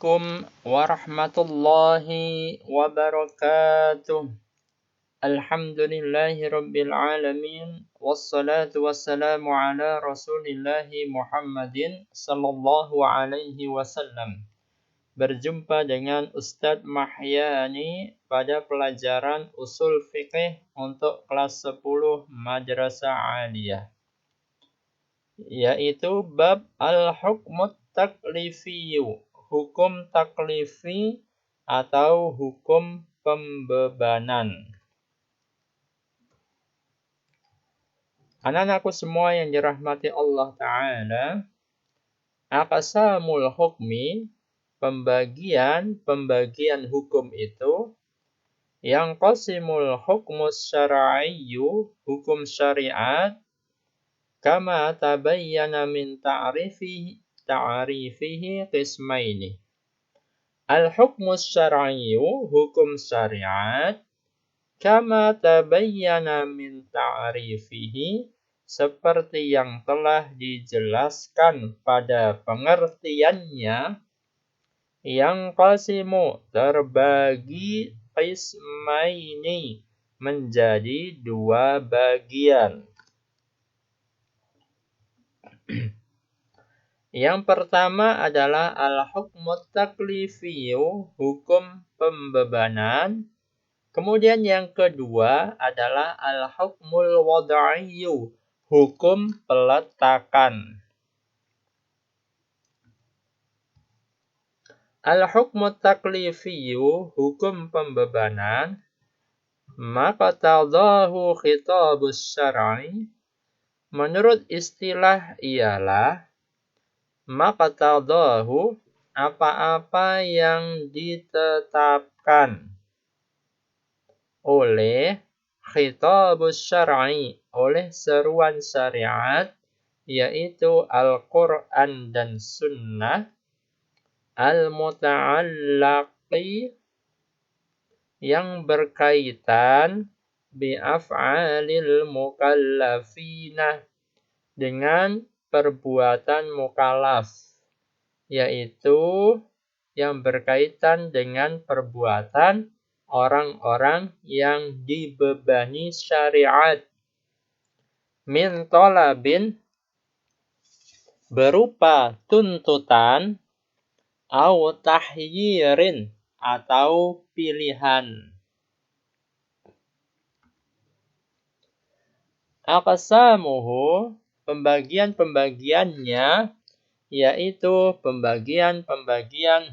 Assalamualaikum warahmatullahi wabarakatuh. Alhamdulillahi rabbil alamin. Wassalatu wassalamu ala rasulillahi Muhammadin sallallahu alaihi wasallam. Berjumpa dengan Ustadz Mahyani pada pelajaran usul fiqih untuk kelas 10 Madrasah Aliyah, yaitu bab al-hukmut taklifiyu, hukum taklifi atau hukum pembebanan. Anak-anakku semua yang dirahmati Allah Ta'ala, aqsamul hukmi, pembagian hukum itu, yang qasimul hukmus syar'iyyu, hukum syariat, kama tabayyana min ta'rifihi qismaini. Al-hukmus syar'iyyu, hukum syariat, kama tabayyana min ta'rifihi, seperti yang telah dijelaskan pada pengertiannya, yang qasimu, terbagi, qismaini, menjadi dua bagian. Yang pertama adalah al-hukmut taklifiyu, hukum pembebanan. Kemudian yang kedua adalah al-hukmul wad'iyyu, hukum peletakan. Al-hukmut taklifiyu, hukum pembebanan, maka tadahu khitabus syar'i, menurut istilah ialah maka tadahu, apa-apa yang ditetapkan oleh khitabus syar'i, oleh seruan syariat, yaitu Al-Quran dan Sunnah, al-muta'allaqi, yang berkaitan bi'af'alil mukallafina, dengan perbuatan mukallaf, yaitu yang berkaitan dengan perbuatan orang-orang yang dibebani syariat. Min talabin, berupa tuntutan, au tahyirin, atau pilihan. Aqsamuhu, pembagian-pembagiannya, yaitu pembagian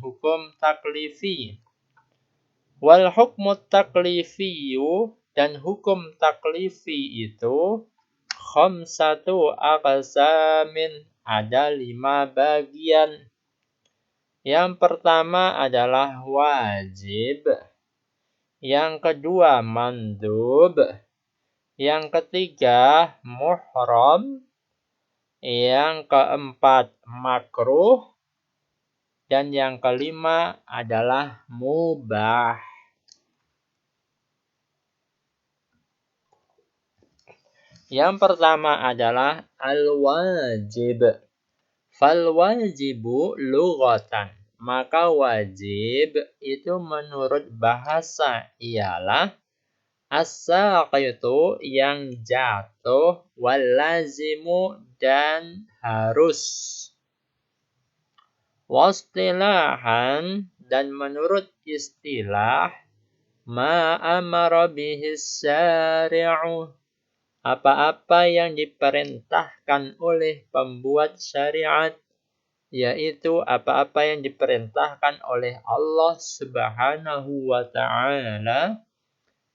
hukum taklifi. Wal hukmut taklifiyu, dan hukum taklifi itu, khamsatu aqsamin, ada 5 bagian. Yang pertama adalah wajib, yang kedua mandub, yang ketiga muhram, yang keempat makruh, dan yang kelima adalah mubah. Yang pertama adalah al-wajib. Fal-wajibu lughatan, maka wajib itu menurut bahasa ialah as-saqitu, yang jatuh, wal lazimu, dan harus. Wastilahan, dan menurut istilah, ma amara bihi syari'u, apa-apa yang diperintahkan oleh pembuat syariat, yaitu apa-apa yang diperintahkan oleh Allah Subhanahu wa ta'ala,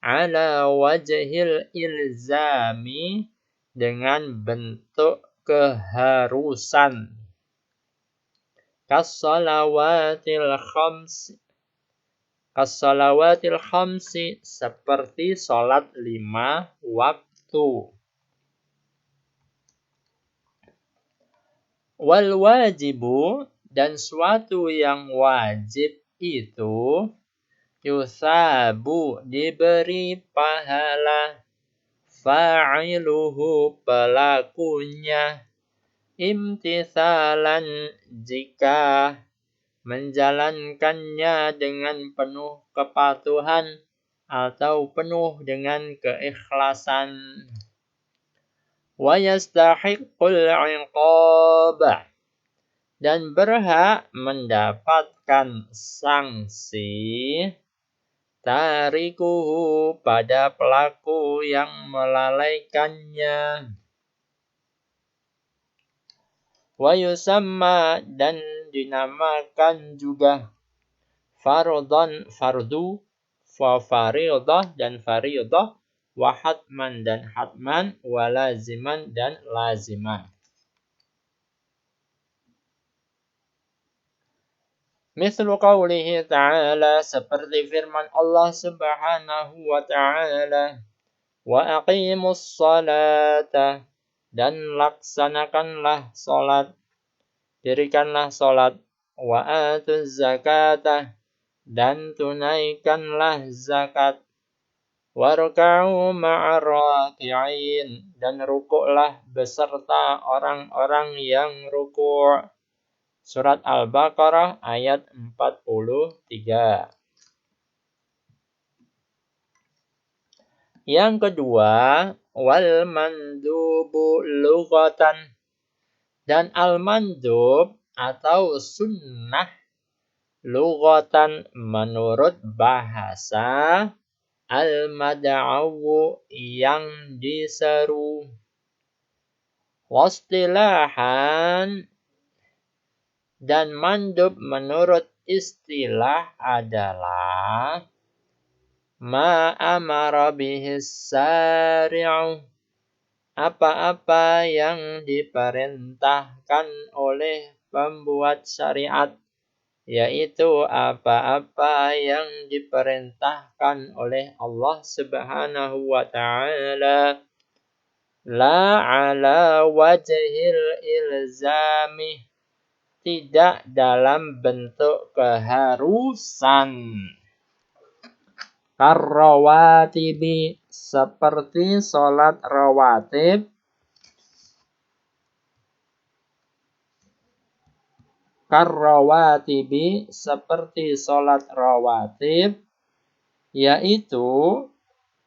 ala wajhil ilzami, dengan bentuk keharusan. Kas-salawatil khamsi, seperti salat 5 waktu. Wal wajibu, dan suatu yang wajib itu, yusabu, diberi pahala, fa'iluhu, pelakunya, imtithalan, jika menjalankannya dengan penuh kepatuhan atau penuh dengan keikhlasan. Wa yastahiqqul 'iqab, dan berhak mendapatkan sanksi tarikuhu pada pelaku yang melalaikannya. Wa yusamma, dan dinamakan juga fardu, wa faridah dan faridah, wa hatman dan hatman, wa laziman dan laziman. Mislu qawlihi ta'ala, seperti firman Allah Subhanahu wa ta'ala, wa aqimus salata, dan laksanakanlah salat, dirikanlah salat, wa atuz zakata, dan tunaikanlah zakat, warka'u ma'ar raki'in, dan rukuklah beserta orang-orang yang rukuk. Surat Al-Baqarah ayat 43. Yang kedua, wal mandubu lughatan, dan al-mandub atau sunnah lughatan menurut bahasa, al-mad'awu yang diseru, wastilahan, dan mandub menurut istilah adalah ma amara bihis syari'u, apa-apa yang diperintahkan oleh pembuat syariat, yaitu apa-apa yang diperintahkan oleh Allah Subhanahu wa ta'ala, la ala wajhil ilzami, tidak dalam bentuk keharusan. Karrawatibi, seperti sholat rawatib, karrawatibi, seperti sholat rawatib, yaitu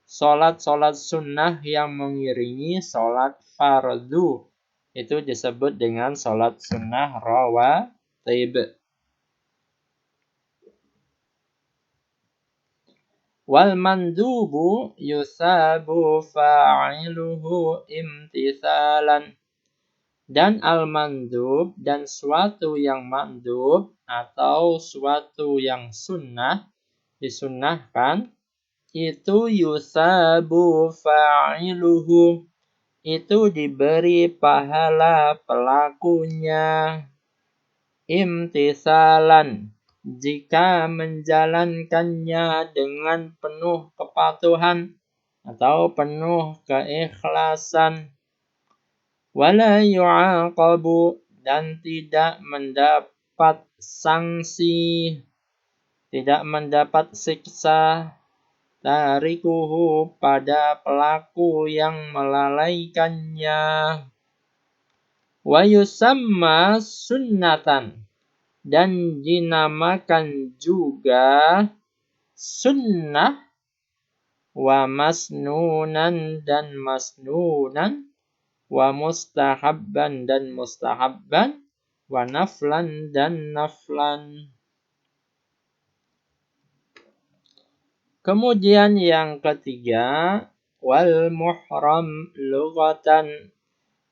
sholat-sholat sunnah yang mengiringi sholat fardu. Itu disebut dengan sholat sunnah rawatib. Wal mandubu yusabu fa'iluhu imtithalan, dan al-mandub, dan suatu yang mandub atau suatu yang sunnah, disunnahkan, itu yusabu fa'iluhu, itu diberi pahala pelakunya, imtithalan, jika menjalankannya dengan penuh kepatuhan atau penuh keikhlasan. Wala yu'aqabu, dan tidak mendapat sanksi, tidak mendapat siksa, tarikuhu, pada pelaku yang melalaikannya. Wa yusamma sunnatan, dan dinamakan juga sunnah, wa masnunan, dan masnunan, wa mustahabban, dan mustahabban, wa naflan, dan naflan. Kemudian yang ketiga, wal muhram lughatan,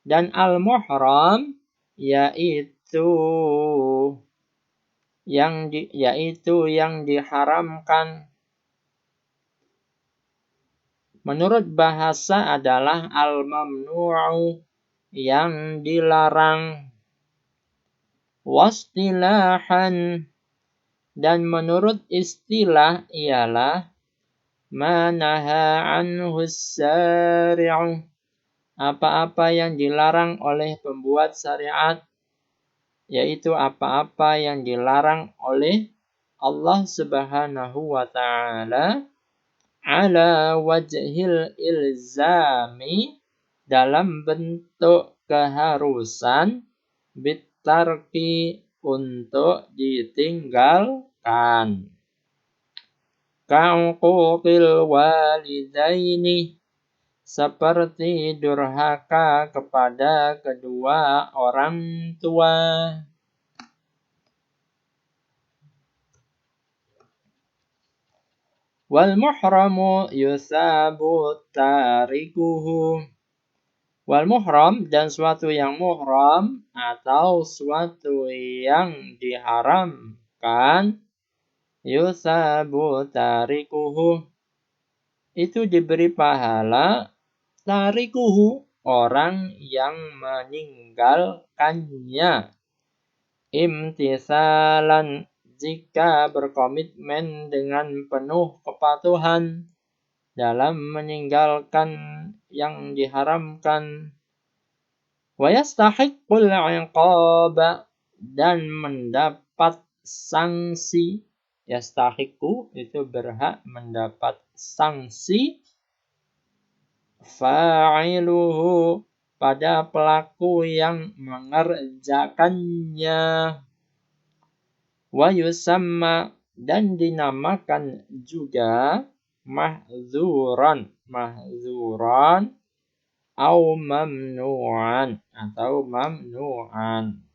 dan al muhram yaitu yang diharamkan. Menurut bahasa adalah al mamnu'u, yang dilarang. Wastilahan, dan menurut istilah ialah ma naha anhu syari'u, apa-apa yang dilarang oleh pembuat syariat, yaitu apa-apa yang dilarang oleh Allah Subhanahu wa ta'ala, ala wajhil ilzami, dalam bentuk keharusan, bitarki, untuk ditinggalkan. Ka'uquqil walidaini, seperti durhaka kepada kedua orang tua. Wal muhramu yusabu tarikuhu. Wal muhram, dan suatu yang muhram atau suatu yang diharamkan, yusabu tarikuhu, itu diberi pahala tarikuhu, orang yang meninggalkannya. Imtisalan, jika berkomitmen dengan penuh kepatuhan dalam meninggalkan yang diharamkan. Wa yastahiqqul 'iqaba, dan mendapat sanksi. Yastahiqqu itu berhak mendapat sanksi. Fa'iluhu, pada pelaku yang mengerjakannya. Wa yusamma, dan dinamakan juga mahzuran au mamnu'an atau mamnu'an.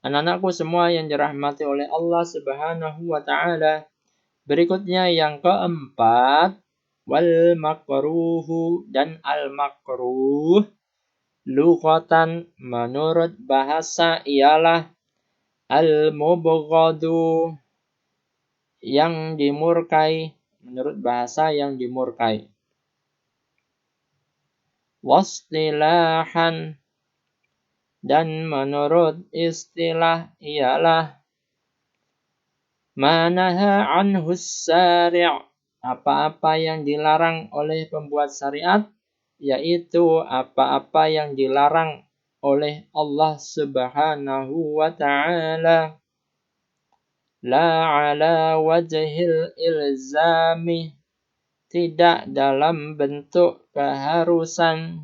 Anak-anakku semua yang dirahmati oleh Allah Subhanahu wa ta'ala, berikutnya yang keempat, wal makruhu, dan al makruh lughatan, menurut bahasa ialah al mubghadu, yang dimurkai, menurut bahasa yang dimurkai. Wastilahan, dan menurut istilah ialah manaha anhu syari', apa-apa yang dilarang oleh pembuat syariat, yaitu apa-apa yang dilarang oleh Allah Subhanahu wa ta'ala. La ala wajhil ilzami, tidak dalam bentuk keharusan.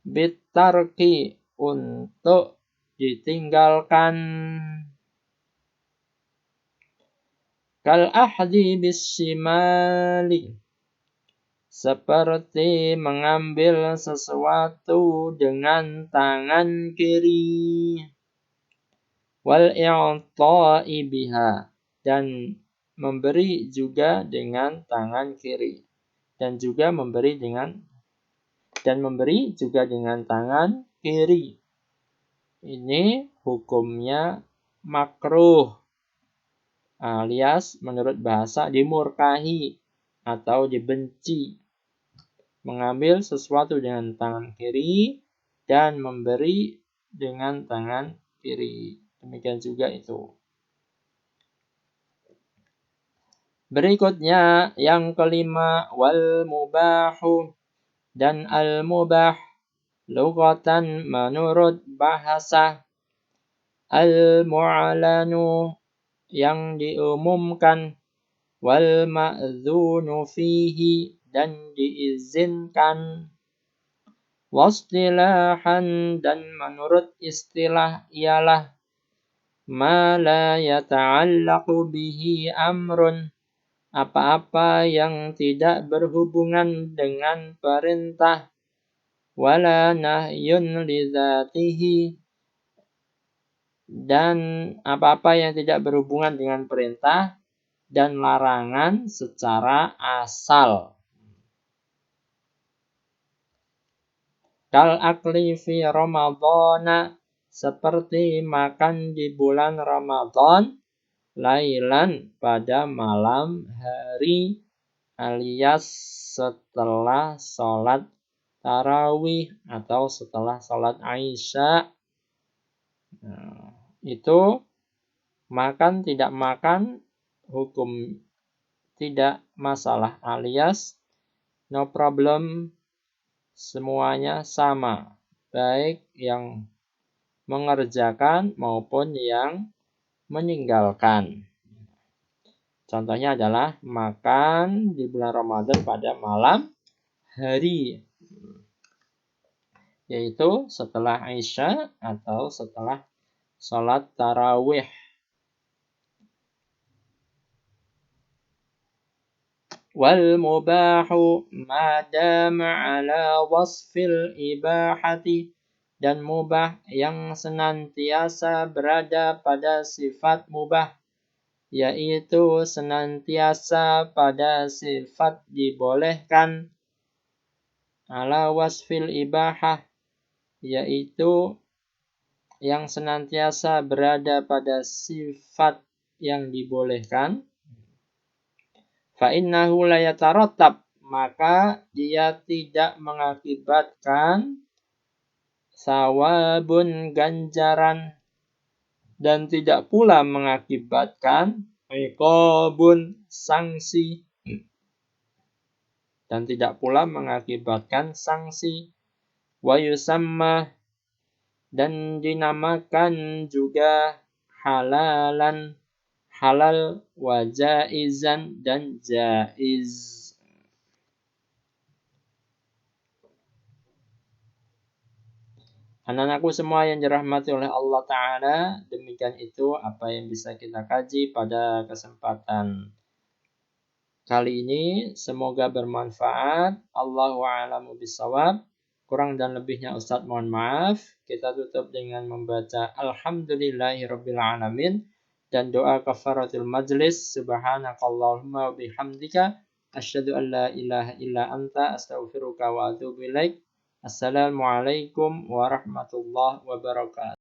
Bitarki, untuk ditinggalkan. Kal ahdi bisimali, seperti mengambil sesuatu dengan tangan kiri. Wal i'ta'i biha, dan memberi juga dengan tangan kiri, dan memberi juga dengan tangan kiri. Ini hukumnya makruh, alias menurut bahasa dimurkahi atau dibenci. Mengambil sesuatu dengan tangan kiri dan memberi dengan tangan kiri. Demikian juga itu. Berikutnya yang kelima, wal mubahu, dan al mubah lughatan, menurut bahasa al mu'lanu, yang diumumkan, wal ma'dzunu fihi, dan diizinkan. Wastilahan, dan menurut istilah ialah ma la yata'allaqu bihi amrun, apa-apa yang tidak berhubungan dengan perintah, wala nahyun lidzatihi, dan apa-apa yang tidak berhubungan dengan perintah dan larangan secara asal. Kal akli fi ramadhana, seperti makan di bulan Ramadan, lailan, pada malam hari, alias setelah sholat tarawih atau setelah sholat Isya. Nah, itu makan tidak makan hukum tidak masalah, alias no problem, semuanya sama, baik yang mengerjakan maupun yang meninggalkan. Contohnya adalah makan di bulan Ramadan pada malam hari. yaitu setelah Isya atau setelah sholat tarawih. Wal mubahu ma dama ala wasfil ibahati, dan mubah yang senantiasa berada pada sifat mubah, yaitu senantiasa pada sifat dibolehkan, ala wasfil ibahah, yaitu yang senantiasa berada pada sifat yang dibolehkan. Fa'innahu la yatarattab, maka dia tidak mengakibatkan sawabun ganjaran, dan tidak pula mengakibatkan iqabun sanksi, dan tidak pula mengakibatkan sanksi. Wa yusamma, dan dinamakan juga halalan, halal, wa jaizan, dan jaiz. Anak-anakku semua yang dirahmati oleh Allah Ta'ala, demikian itu apa yang bisa kita kaji pada kesempatan kali ini. Semoga bermanfaat. Allahu a'lamu bishawab. Kurang dan lebihnya Ustadz mohon maaf. Kita tutup dengan membaca Alhamdulillahirabbil alamin dan doa kafaratul majlis. Subhanakallahumma wa bihamdika asyhadu an la ilaha illa anta astaghfiruka wa atubu ilaik. Assalamualaikum warahmatullahi wabarakatuh.